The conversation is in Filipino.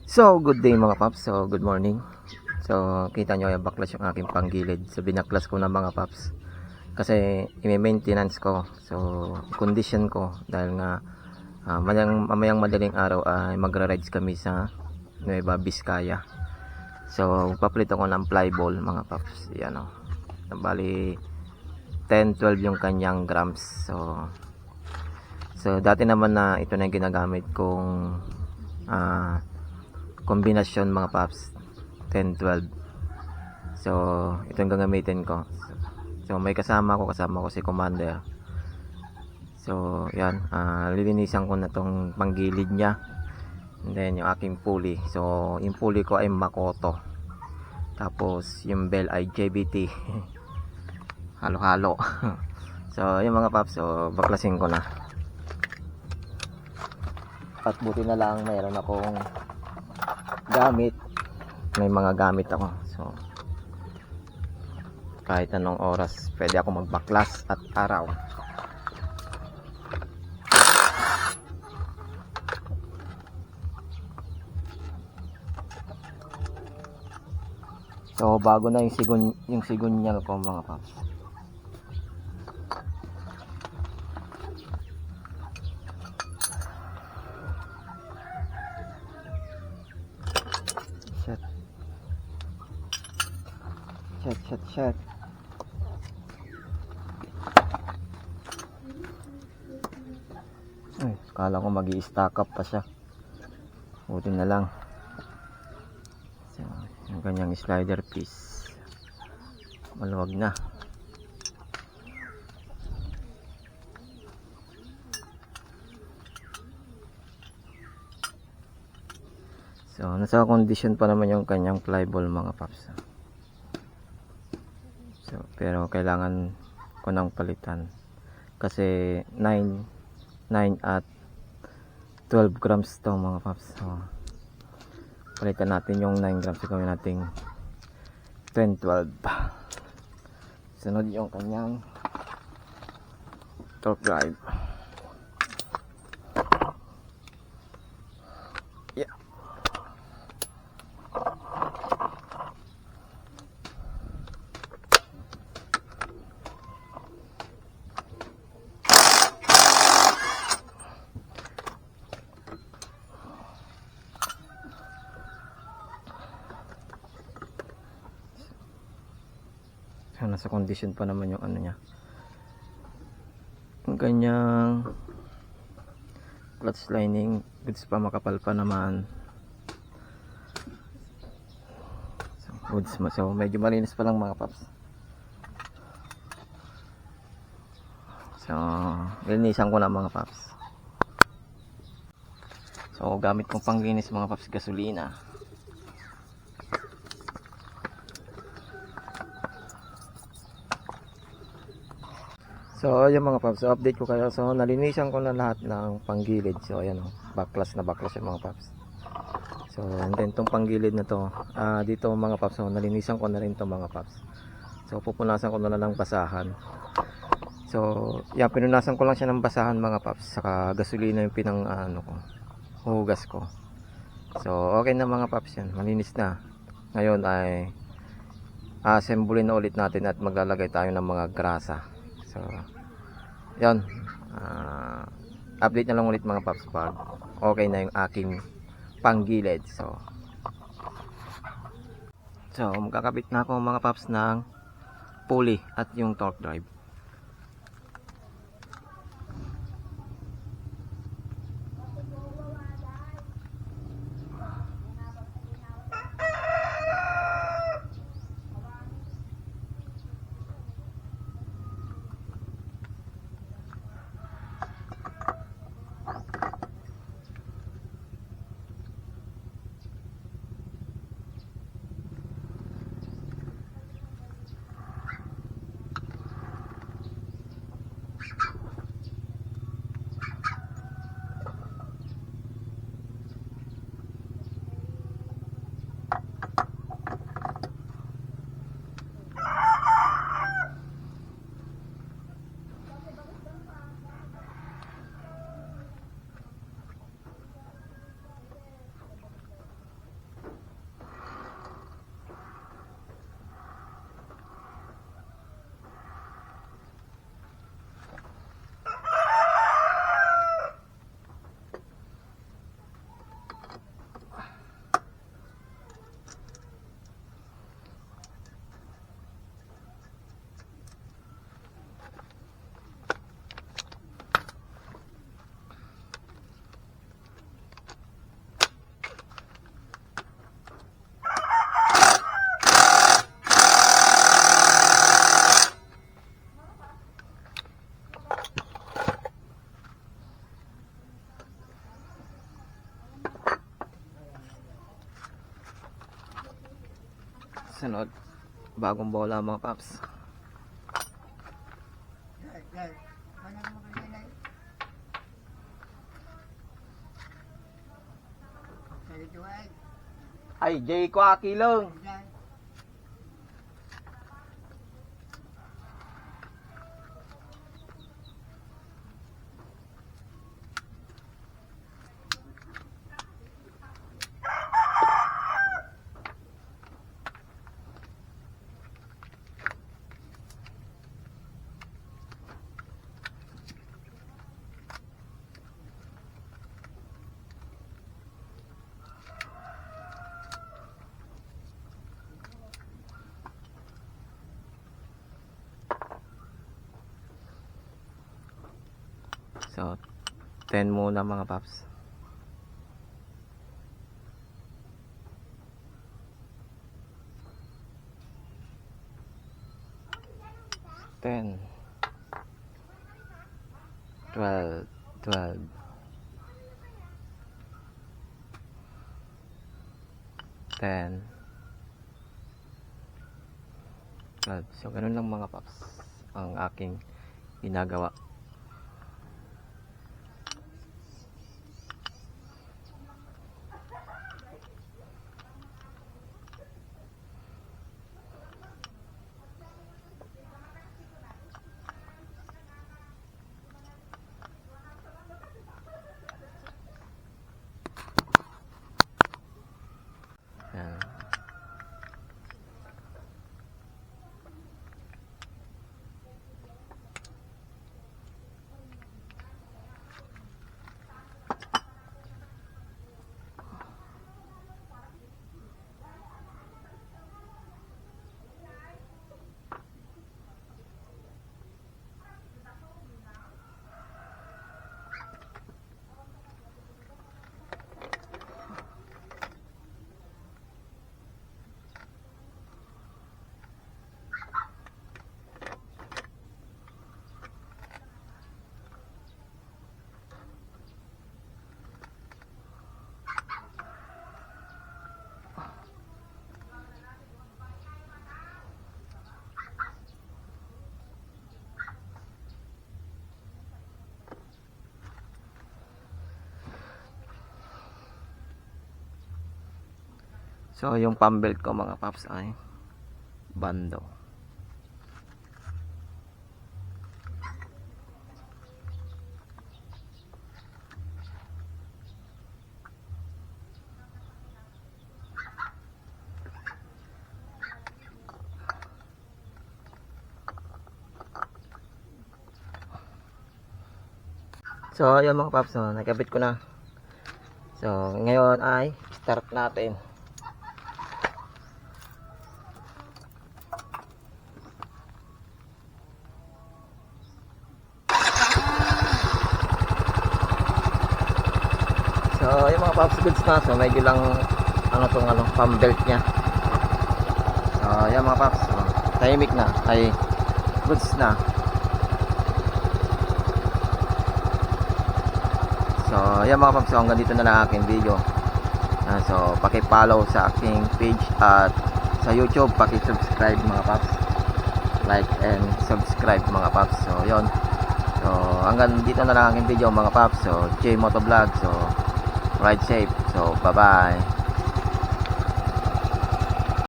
So, good day mga paps. So, good morning. So, kita nyo yung baklas yung aking panggilid. So, binaklas ko na mga paps. Kasi, i-maintenance ko. So, condition ko. Dahil nga, mamayang madaling araw ay magra-rides kami sa Nueva Vizcaya. So, papalit ako ng flyball mga paps. Yan o. Bali, 10-12 yung kanyang grams. So, dati naman na ito na yung ginagamit kong kombinasyon mga paps, 10-12. So ito yung gagamitin ko. So may kasama ko si Commander. So yan, lilinisan ko na tong panggilid nya, and then yung aking pulley. So yung pulley ko ay Makoto, tapos yung bell ay JBT. Halo-halo. So yung mga paps, so baklasin ko na. At buti na lang mayroon akong gamit, may mga gamit ako. So kahit anong oras pwede ako magbaklas at araw. So bago na yung sigunyal ko mga paps. Shot. Ay, kala ko magi-stack up pa siya. Buti na lang. So, yung kanyang slider piece maluwag na. So, nasa condition pa naman yung kanyang flyball mga paps. So, pero kailangan ko nang palitan kasi 9 at 12 grams to mga paps. So, palitan natin yung 9 grams, gawin natin 10-12. Sunod yung kanyang torque drive. Yeah. So, nasa condition pa naman yung ano niya, yung kanyang clutch lining, goods pa, makapal pa naman. So, goods mo. So medyo malinis pa lang mga paps. So linisan ko na mga paps. So gamit kong panglinis mga paps, gasolina. So yung mga paps, so update ko kayo. So nalinisan ko na lahat ng panggilid. So ayan o, baklas na baklas yung mga paps. So and then tong panggilid na to, dito mga paps, so nalinisan ko na rin to mga paps. So pupunasan ko na lang ng basahan. So yan, pinunasan ko lang siya ng basahan mga paps, saka gasolina yung pinang hugas ko. So okay na mga paps, yan, malinis na. Ngayon ay assemble na ulit natin at maglalagay tayo ng mga grasa. So yan, update na lang ulit mga paps pag okay na yung aking panggilid. So magkakabit na ako mga paps ng pulley at yung torque drive. susunod. Bagong bola mga paps. Ay, Jay ko akilong. So, 10 muna mga paps. Ten, 12, 10, 12. So, ganun lang mga paps ang aking ginagawa. Yan. So, yung pambelt ko mga paps ay bando. So, ayun mga paps, so, nakabit ko na. So, ngayon ay start natin. So, yung mga paps goods na, so medyo lang pambelt nya. So, yung mga paps, so, tahimik na, ay goods na. So, yan mga paps, so hanggang dito na lang aking video. So, paki-follow sa aking page at sa YouTube, paki-subscribe mga paps. Like and subscribe mga paps. So, yon. So, hanggang dito na lang aking video mga paps. So, J Motovlog. So, ride safe. So, bye-bye.